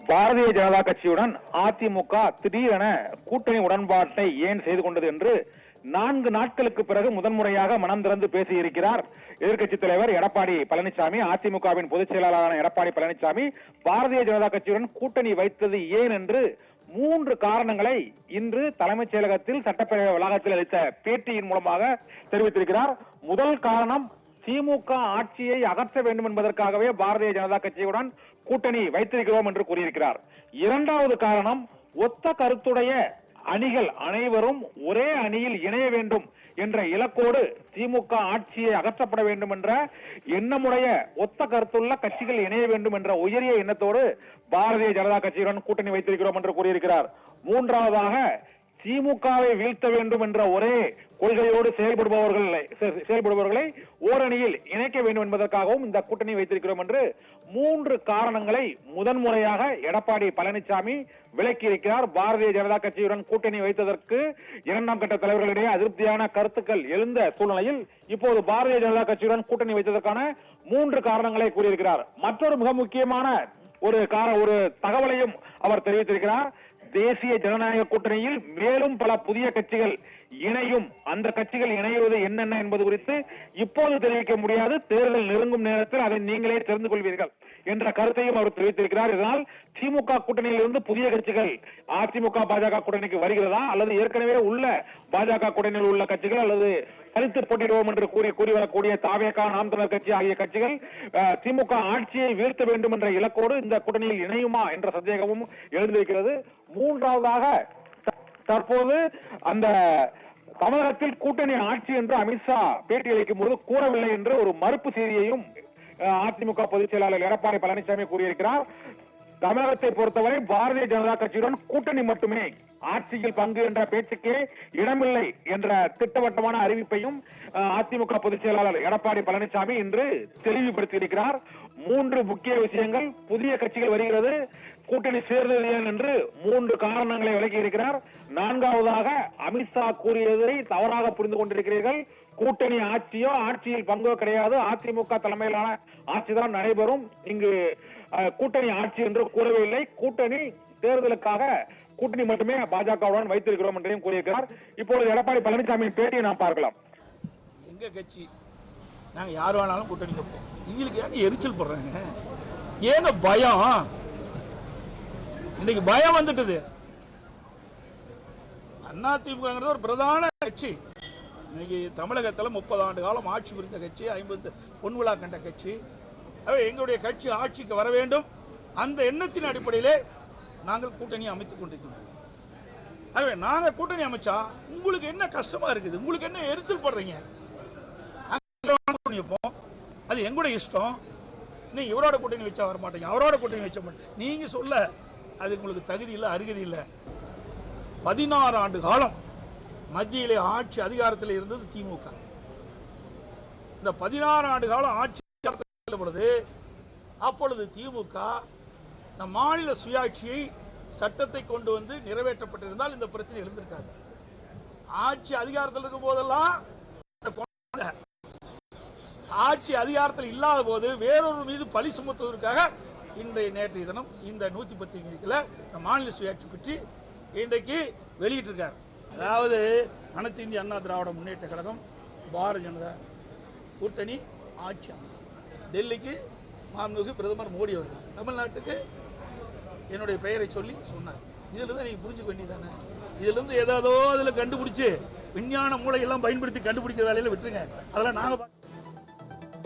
பாரதிய ஜனதா கட்சியுடன் அதிமுக திடீரென கூட்டணி உடன்பாட்டை ஏன் செய்து கொண்டது என்று 4 நாட்களுக்கு பிறகு முதன்முறையாக மனம் திறந்து பேசியிருக்கிறார் எதிர்க்கட்சித் தலைவர் எடப்பாடி பழனிசாமி. அதிமுகவின் பொதுச் செயலாளரான எடப்பாடி பழனிசாமி பாரதிய ஜனதா கட்சியுடன் கூட்டணி வைத்தது ஏன் என்று 3 காரணங்களை இன்று தலைமைச் செயலகத்தில் சட்டப்பேரவை வளாகத்தில் அளித்த பேட்டியின் மூலமாக தெரிவித்திருக்கிறார். முதல் காரணம், திமுக ஆட்சியை அகற்ற வேண்டும் என்பதற்காகவே பாரதிய ஜனதா கட்சியுடன் கூட்டணி வைத்திருக்கிறோம் என்று கூறியிருக்கிறார். இரண்டாவது காரணம், ஒத்த கருத்துடைய அணிகள் அனைவரும் ஒரே அணியில் இணைய வேண்டும் என்ற இலக்கோடு திமுக ஆட்சியை அகற்றப்பட வேண்டும் என்ற எண்ணமுடைய ஒத்த கருத்துள்ள கட்சிகள் இணைய வேண்டும் என்ற உயரிய எண்ணத்தோடு பாரதிய ஜனதா கட்சியுடன் கூட்டணி வைத்திருக்கிறோம் என்று கூறியிருக்கிறார். மூன்றாவதாக, திமுகவை வீழ்த்த வேண்டும் என்ற ஒரே கொள்கையோடு செயல்படுபவர்களை ஓரணியில் இணைக்க வேண்டும் என்பதற்காகவும் இந்த கூட்டணி வைத்திருக்கிறோம் என்று 3 காரணங்களை முதன்முறையாக எடப்பாடி பழனிசாமி விளக்கியிருக்கிறார். பாரதிய ஜனதா கட்சியுடன் கூட்டணி வைத்ததற்கு 2ஆம் கட்ட தலைவர்களிடையே அதிருப்தியான கருத்துக்கள் எழுந்த சூழ்நிலையில் இப்போது பாரதிய ஜனதா கட்சியுடன் கூட்டணி வைத்ததற்கான 3 காரணங்களை கூறியிருக்கிறார். மற்றொரு மிக முக்கியமான ஒரு தகவலையும் அவர் தெரிவித்திருக்கிறார். தேசிய ஜனநாயக கூட்டணியில் மேலும் பல புதிய கட்சிகள் இணையும். அந்த கட்சிகள் இணைவது என்னென்ன என்பது குறித்து இப்போது தெரிவிக்க முடியாது, தேர்தல் நெருங்கும் நேரத்தில் அதை நீங்களே தெரிந்து கொள்வீர்கள் என்ற கருத்தையும் அவர் தெரிவித்திருக்கிறார். இதனால் திமுக கூட்டணியில் இருந்து புதிய கட்சிகள் அதிமுக பாஜக கூட்டணிக்கு வருகிறதா, அல்லது ஏற்கனவே உள்ள பாஜக கூட்டணியில் உள்ள கட்சிகள் அல்லது தனித்து போட்டியிடுவோம் என்று கூறி வரக்கூடிய தாவேகா, நாம் தமிழர் கட்சி ஆகிய கட்சிகள் திமுக ஆட்சியை வீழ்த்த வேண்டும் என்ற இலக்கோடு இந்த கூட்டணியில் இணையுமா என்ற சந்தேகமும் எழுந்திருக்கிறது. மூன்றாவதாக, தற்போது அந்த தமிழகத்தில் கூட்டணி ஆட்சி என்று அமித்ஷா பேட்டி அளிக்கும் போது கூறவில்லை என்று ஒரு மறுப்பு செய்தியையும் அதிமுக பொதுச் செயலாளர் எடப்பாடி பழனிசாமி கூறியிருக்கிறார். தமிழகத்தை பொறுத்தவரை பாரதிய ஜனதா கட்சியுடன் கூட்டணி மட்டுமே, ஆட்சியில் பங்கு என்ற பேச்சுக்கே இடமில்லை என்ற திட்டவட்டமான அறிவிப்பையும் அதிமுக பொதுச் செயலாளர் எடப்பாடி பழனிசாமி இன்று தெளிவுபடுத்தியிருக்கிறார். 3 முக்கிய விஷயங்கள், புதிய கட்சிகள் வருகிறது, கூட்டணி சேர்ந்தது ஏன் என்று 3 காரணங்களை விளக்கி இருக்கிறார். 4வதாக, அமித்ஷா கூறியதை தவறாக புரிந்து கொண்டிருக்கிறீர்கள், கூட்டணி ஆட்சியோ ஆட்சியில் பங்கோ கிடையாது, அதிமுக தலைமையிலான ஆட்சிதான் நடைபெறும், இங்கு கூட்டணி ஆட்சி என்று கூறவே இல்லை, கூட்டணி தேர்தலுக்காக கூட்டணி மட்டுமே பாஜகவுடன் வைத்திருக்கிறோம் என்றையும் கூறியிருக்கிறார். இப்பொழுது எடப்பாடி பழனிசாமியின் பேட்டியை நாம் பார்க்கலாம். எங்க கட்சி நாங்க யார் வேணாலும் கூட்டணி வைப்போம். இவங்களுக்கு ஏங்க எரிச்சல் போடுறாங்க, ஏங்க பயம்? இன்னைக்கு பயம் வந்துட்டது. அதிமுக ஒரு பிரதான கட்சி, இன்னைக்கு தமிழகத்தில் 30 ஆண்டு காலம் ஆட்சி புரிந்த கட்சி, 50 பொன்விழா கண்ட கட்சி. எங்களுடைய கட்சி ஆட்சிக்கு வர வேண்டும், அந்த எண்ணத்தின் அடிப்படையிலே நாங்கள் கூட்டணி அமைத்துக் கொண்டிருக்கிறோம். ஆகவே நாங்கள் கூட்டணி அமைச்சா உங்களுக்கு என்ன கஷ்டமா இருக்குது, உங்களுக்கு என்ன எரிச்சல் படுறீங்க? அது எங்களுடைய இஷ்டம். நீங்க இவரோட கூட்டணி வச்சா வர மாட்டீங்க, அவரோட கூட்டணி வச்ச மாட்டீங்க, நீங்க சொல்ல அது உங்களுக்கு தகுதி இல்லை, அருகதி இல்லை. 16 ஆண்டு காலம் மத்தியிலே ஆட்சி அதிகாரத்தில் இருந்தது திமுக. இந்த 16 ஆண்டு காலம் ஆட்சி பொழுது அப்பொழுது திமுக நம் மாநில சுயாட்சியை சட்டத்தை கொண்டு வந்து நிறைவேற்றப்பட்டிருந்தால் இந்த பிரச்சனை எழுந்திருக்காது. ஆட்சி அதிகாரத்தில் இருக்கும் போதெல்லாம், ஆட்சி அதிகாரத்தில் இல்லாத போது வேறொரு மீது பழி சுமத்துவதற்காக நேற்றைய தினம் இந்த 110 மாநில சுயாட்சி பற்றி இன்றைக்கு வெளியிட்டிருக்கார். அதாவது அனைத்து இந்திய அண்ணா திராவிட முன்னேற்ற கழகம் பாரதிய ஜனதா கூட்டணி ஆட்சி, டெல்லிக்கு மாண்புமிகு பிரதமர் மோடி அவர்கள் தமிழ்நாட்டுக்கு என்னுடைய பெயரை சொல்லி சொன்னார். இதிலிருந்து நீங்கள் புரிஞ்சுக்க வேண்டியதானே, இதிலிருந்து ஏதாவதோ அதில் கண்டுபிடிச்சு விஞ்ஞான மூளையெல்லாம் பயன்படுத்தி கண்டுபிடிக்கிற வேலையில் விட்டுருங்க. அதெல்லாம் நாங்கள்